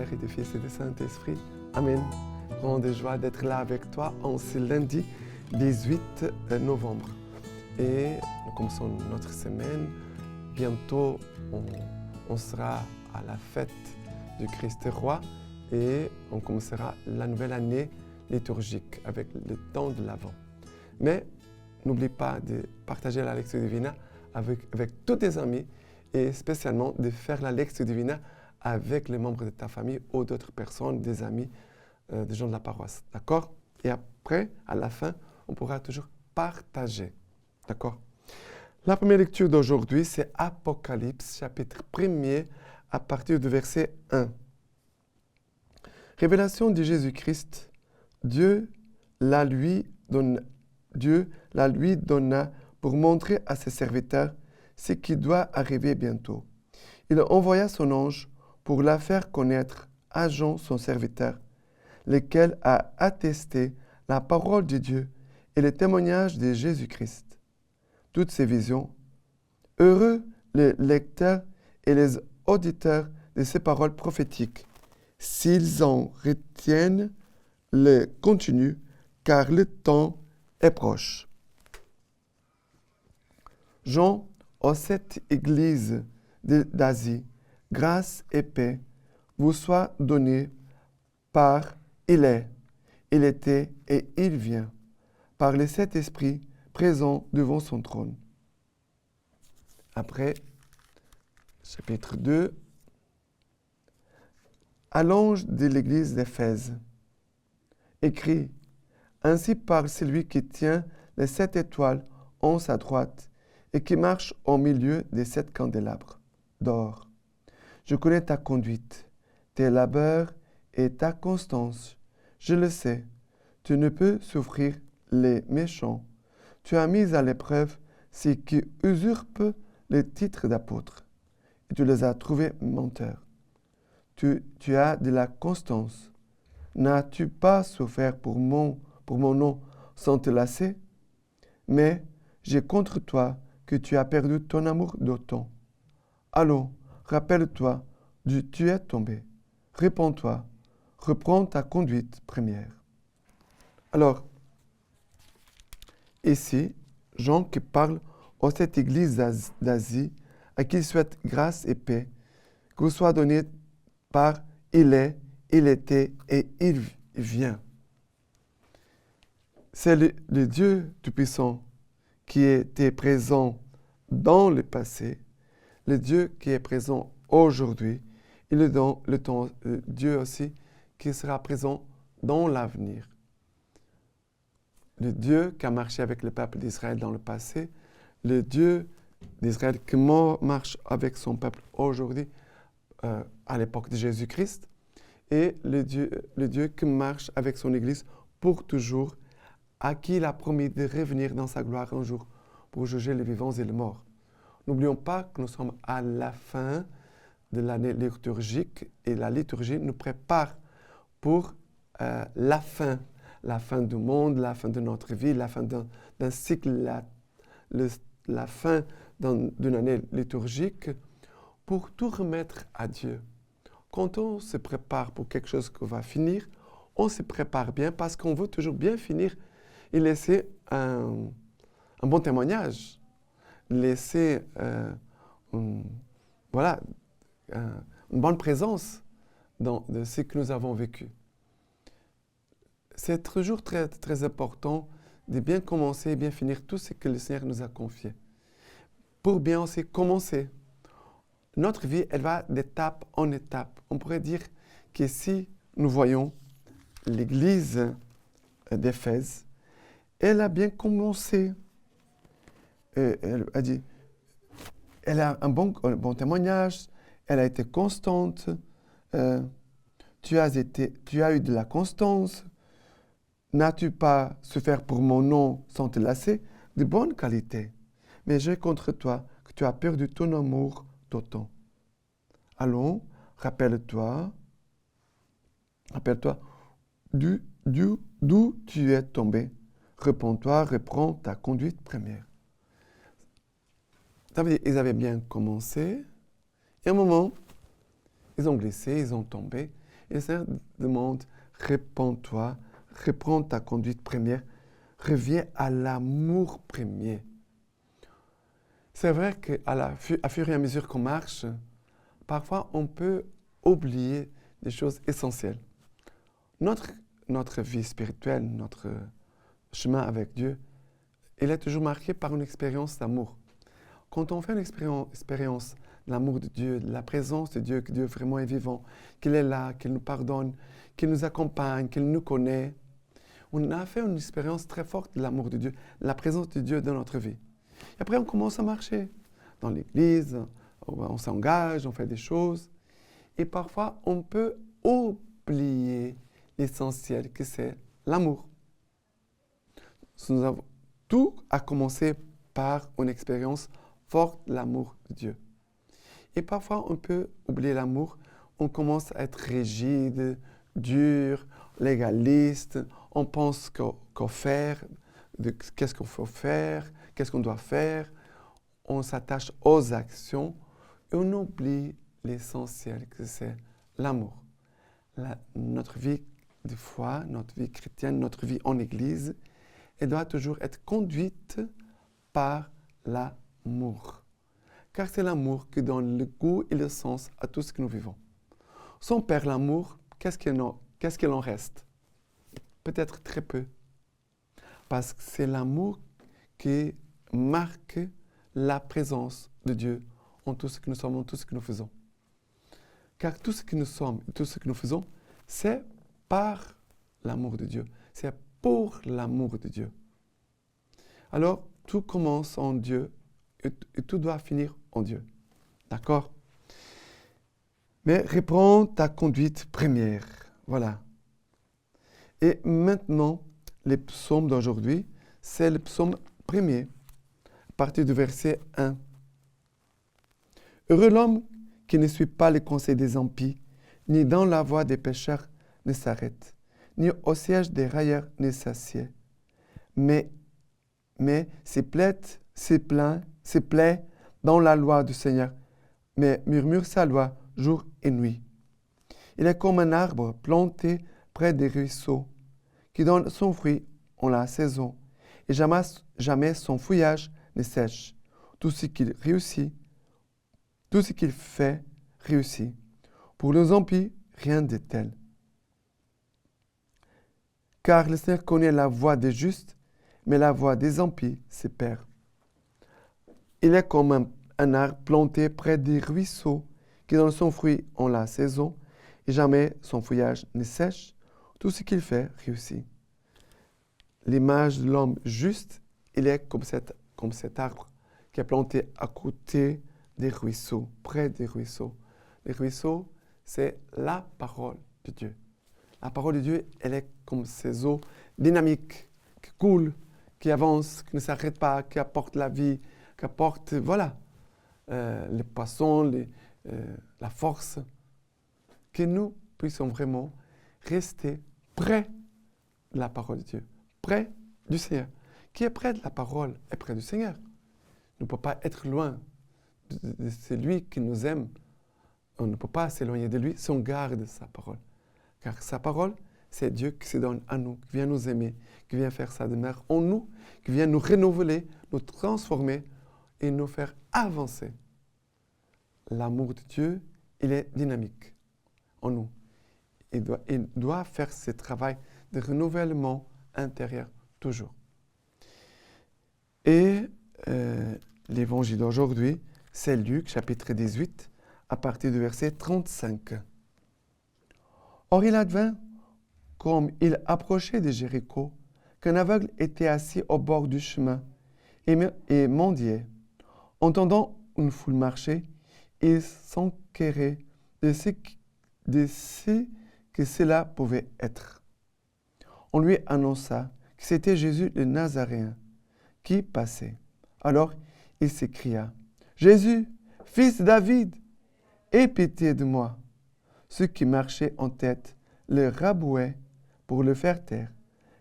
Père et du Fils et du Saint-Esprit. Amen. Grande joie d'être là avec toi en ce lundi 18 novembre. Et nous commençons notre semaine. Bientôt, on sera à la fête du Christ roi et on commencera la nouvelle année liturgique avec le temps de l'Avent. Mais n'oublie pas de partager la lecture divina avec tous tes amis et spécialement de faire la lecture divina avec les membres de ta famille ou d'autres personnes, des amis, des gens de la paroisse. D'accord? Et après, à la fin, on pourra toujours partager. D'accord? La première lecture d'aujourd'hui, c'est Apocalypse, chapitre 1er, à partir du verset 1. Révélation de Jésus-Christ, Dieu la lui donna pour montrer à ses serviteurs ce qui doit arriver bientôt. Il envoya son ange pour la faire connaître à Jean, son serviteur, lequel a attesté la parole de Dieu et le témoignage de Jésus-Christ. Toutes ces visions, heureux les lecteurs et les auditeurs de ces paroles prophétiques, s'ils en retiennent le contenu, car le temps est proche. Jean, aux 7 églises d'Asie, grâce et paix vous soient données par il est, il était et il vient, par les 7 esprits présents devant son trône. Après, chapitre 2, à l'ange de l'église d'Éphèse, écrit, ainsi parle celui qui tient les 7 étoiles en sa droite et qui marche au milieu des 7 candélabres d'or. Je connais ta conduite, tes labeurs et ta constance. Je le sais, tu ne peux souffrir les méchants. Tu as mis à l'épreuve ceux qui usurpent le titre d'apôtre, et tu les as trouvés menteurs. Tu as de la constance. N'as-tu pas souffert pour mon nom sans te lasser? Mais j'ai contre toi que tu as perdu ton amour d'autant. Allons, rappelle-toi d'où tu es tombé. Réponds-toi, reprends ta conduite première. Alors, ici, Jean qui parle aux 7 églises d'Asie, à qui il souhaite grâce et paix, que vous soit donné par il est, il était et il vient. C'est le Dieu Tout-Puissant qui était présent dans le passé, le Dieu qui est présent aujourd'hui, et le Dieu aussi qui sera présent dans l'avenir. Le Dieu qui a marché avec le peuple d'Israël dans le passé, le Dieu d'Israël qui marche avec son peuple aujourd'hui, à l'époque de Jésus-Christ, et le Dieu qui marche avec son Église pour toujours, à qui il a promis de revenir dans sa gloire un jour pour juger les vivants et les morts. N'oublions pas que nous sommes à la fin de l'année liturgique et la liturgie nous prépare pour la fin du monde, la fin de notre vie, la fin d'un cycle, la fin d'une année liturgique, pour tout remettre à Dieu. Quand on se prépare pour quelque chose qui va finir, on se prépare bien parce qu'on veut toujours bien finir et laisser un bon témoignage, laisser une bonne présence de ce que nous avons vécu. C'est toujours très, très important de bien commencer et bien finir tout ce que le Seigneur nous a confié. Pour bien aussi commencer. Notre vie, elle va d'étape en étape. On pourrait dire que si nous voyons l'église d'Éphèse, elle a bien commencé. Elle a dit, elle a un bon témoignage, elle a été constante, tu as eu de la constance, n'as-tu pas souffert pour mon nom sans te lasser? De bonne qualité. Mais j'ai contre toi que tu as perdu ton amour d'autant. Allons, rappelle-toi d'où tu es tombé. Réponds-toi, reprends ta conduite première. Ça veut dire qu'ils avaient bien commencé, et à un moment, ils ont glissé, ils ont tombé, Et le Seigneur demande, réponds-toi, reprends ta conduite première, reviens à l'amour premier. C'est vrai qu'à fur et à mesure qu'on marche, parfois on peut oublier des choses essentielles. Notre vie spirituelle, notre chemin avec Dieu, il est toujours marqué par une expérience d'amour. Quand on fait une expérience de l'amour de Dieu, de la présence de Dieu, que Dieu vraiment est vivant, qu'il est là, qu'il nous pardonne, qu'il nous accompagne, qu'il nous connaît, on a fait une expérience très forte de l'amour de Dieu, de la présence de Dieu dans notre vie. Et après, on commence à marcher dans l'église, on s'engage, on fait des choses. Et parfois, on peut oublier l'essentiel que c'est l'amour. Tout a commencé par une expérience forte de l'amour de Dieu. Et parfois, on peut oublier l'amour. On commence à être rigide, dur, légaliste. On pense qu'au faire, qu'est-ce qu'il faut faire, qu'est-ce qu'on doit faire. On s'attache aux actions et on oublie l'essentiel que c'est l'amour. Notre vie de foi, notre vie chrétienne, notre vie en Église, elle doit toujours être conduite par l'amour. Car c'est l'amour qui donne le goût et le sens à tout ce que nous vivons. Sans perdre l'amour, qu'est-ce qu'il en reste? Peut-être très peu. Parce que c'est l'amour qui marque la présence de Dieu en tout ce que nous sommes, en tout ce que nous faisons. Car tout ce que nous sommes, tout ce que nous faisons, c'est par l'amour de Dieu. C'est pour l'amour de Dieu. Alors, tout commence en Dieu et tout doit finir en Dieu. D'accord? Mais reprends ta conduite première. Voilà. Et maintenant, les psaumes d'aujourd'hui, c'est le psaume premier, à partir du verset 1. Heureux l'homme qui ne suit pas les conseils des impies, ni dans la voie des pécheurs ne s'arrête, ni au siège des railleurs ne s'assied. Mais ses plaies dans la loi du Seigneur, mais murmure sa loi jour et nuit. Il est comme un arbre planté près des ruisseaux, qui donne son fruit en la saison, et jamais son feuillage ne sèche. Tout ce qu'il fait réussit. Pour les impies, rien de tel. Car le Seigneur connaît la voie des justes, mais la voie des impies se perd. Il est comme un arbre planté près des ruisseaux, qui donne son fruit en la saison, et jamais son feuillage ne sèche. Tout ce qu'il fait réussit. L'image de l'homme juste, il est comme cet arbre qui est planté à côté des ruisseaux, près des ruisseaux. Les ruisseaux, c'est la parole de Dieu. La parole de Dieu, elle est comme ces eaux dynamiques, qui coulent, qui avancent, qui ne s'arrêtent pas, qui apportent la vie, qui apportent, les poissons, la force. Que nous puissions vraiment rester près de la parole de Dieu, près du Seigneur. Qui est près de la parole est près du Seigneur. On ne peut pas être loin de celui qui nous aime. On ne peut pas s'éloigner de lui si on garde sa parole. Car sa parole, c'est Dieu qui se donne à nous, qui vient nous aimer, qui vient faire sa demeure en nous, qui vient nous renouveler, nous transformer et nous faire avancer. L'amour de Dieu, il est dynamique en nous. Il doit faire ce travail de renouvellement intérieur toujours. Et l'évangile d'aujourd'hui, c'est Luc, chapitre 18, à partir du verset 35. Or, il advint, comme il approchait de Jéricho, qu'un aveugle était assis au bord du chemin et mendiait. Entendant une foule marcher, il s'enquérait de ce que cela pouvait être. On lui annonça que c'était Jésus le Nazaréen qui passait. Alors il s'écria, « Jésus, fils de David, aie pitié de moi. » Ceux qui marchaient en tête le rabouaient pour le faire taire,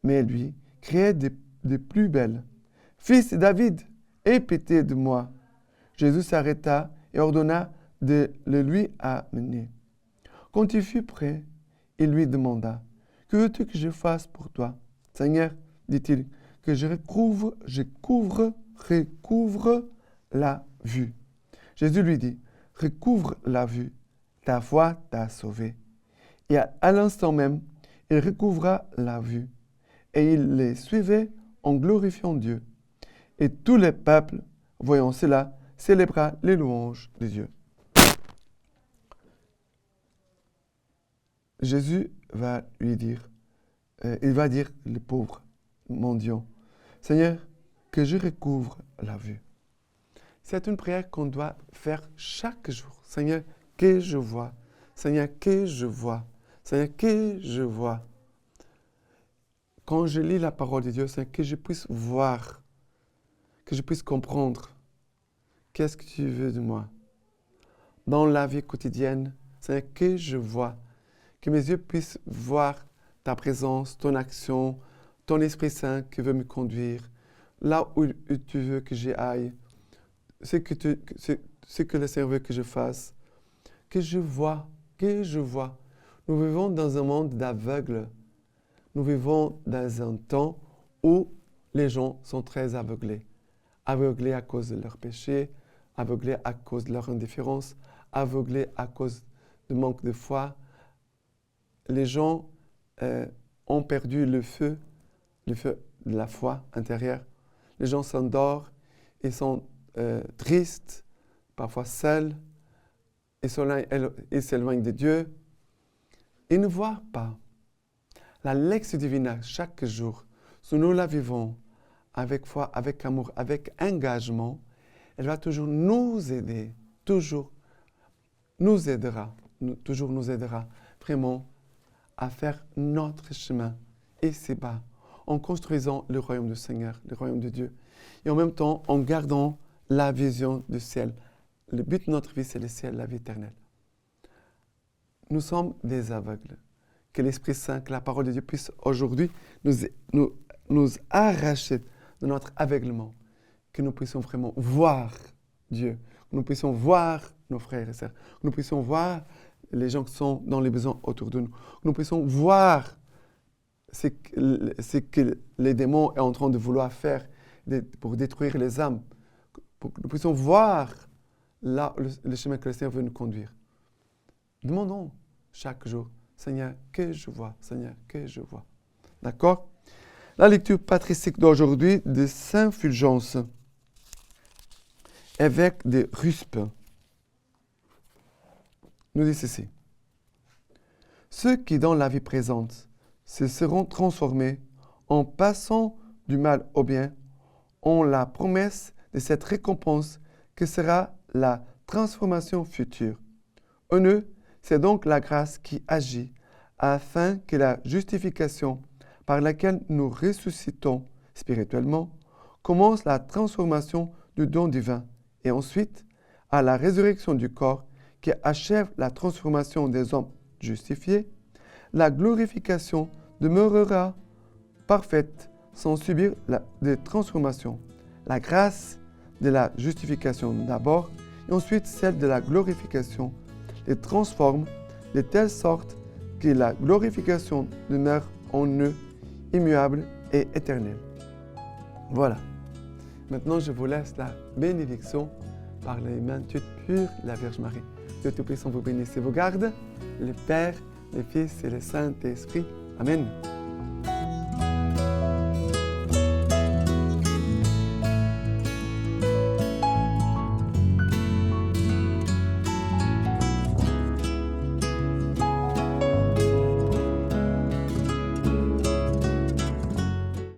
mais lui criait de plus belle, « Fils de David, aie pitié de moi. » Jésus s'arrêta et ordonna de le lui amener. Quand il fut prêt, Il lui demanda, « Que veux-tu que je fasse pour toi ?» « Seigneur, dit-il, que je recouvre la vue. » Jésus lui dit, « Recouvre la vue, ta foi t'a sauvé. » Et à l'instant même, il recouvra la vue, et il les suivait en glorifiant Dieu. Et tout le peuple, voyant cela, célébra les louanges de Dieu. Jésus va lui dire, il va dire, le pauvre mendiant, « Seigneur, que je recouvre la vue. » C'est une prière qu'on doit faire chaque jour. « Seigneur, que je vois. Seigneur, que je vois. Seigneur, que je vois. » Quand je lis la parole de Dieu, c'est que je puisse voir, que je puisse comprendre. Qu'est-ce que tu veux de moi? Dans la vie quotidienne, c'est que je vois. Que mes yeux puissent voir ta présence, ton action, ton Esprit Saint qui veut me conduire, là où tu veux que j'aille, ce que le Seigneur veut que je fasse. Que je vois, que je vois. Nous vivons dans un monde d'aveugles. Nous vivons dans un temps où les gens sont très aveuglés. Aveuglés à cause de leurs péchés, aveuglés à cause de leur indifférence, aveuglés à cause du manque de foi. Les gens ont perdu le feu de la foi intérieure. Les gens s'endorment, ils sont tristes, parfois seuls, ils s'éloignent de Dieu. Ils ne voient pas. La lectio divina, chaque jour, si nous la vivons avec foi, avec amour, avec engagement, elle va toujours nous aider, toujours nous aidera vraiment à faire notre chemin ici-bas, en construisant le royaume du Seigneur, le royaume de Dieu, et en même temps en gardant la vision du ciel. Le but de notre vie, c'est le ciel, la vie éternelle. Nous sommes des aveugles. Que l'Esprit Saint, que la parole de Dieu puisse aujourd'hui nous arracher de notre aveuglement, que nous puissions vraiment voir Dieu, que nous puissions voir nos frères et sœurs, que nous puissions voir les gens qui sont dans les besoins autour de nous, que nous puissions voir ce que les démons sont en train de vouloir faire pour détruire les âmes, pour que nous puissions voir là le chemin que le Seigneur veut nous conduire. Demandons chaque jour, Seigneur, que je vois, Seigneur, que je vois. D'accord? La lecture patristique d'aujourd'hui de Saint Fulgence, évêque de Ruspe, nous dit ceci. Ceux qui, dans la vie présente, se seront transformés en passant du mal au bien, ont la promesse de cette récompense que sera la transformation future. En eux, c'est donc la grâce qui agit afin que la justification par laquelle nous ressuscitons spirituellement commence la transformation du don divin et ensuite à la résurrection du corps qui achève la transformation des hommes justifiés, la glorification demeurera parfaite sans subir de transformation. La grâce de la justification d'abord et ensuite celle de la glorification les transforme de telle sorte que la glorification demeure en eux immuable et éternelle. Voilà. Maintenant, je vous laisse la bénédiction par les mains toutes pures de la Vierge Marie. Dieu Tout-Puissant vous bénisse et vous garde, le Père, le Fils et le Saint-Esprit. Amen.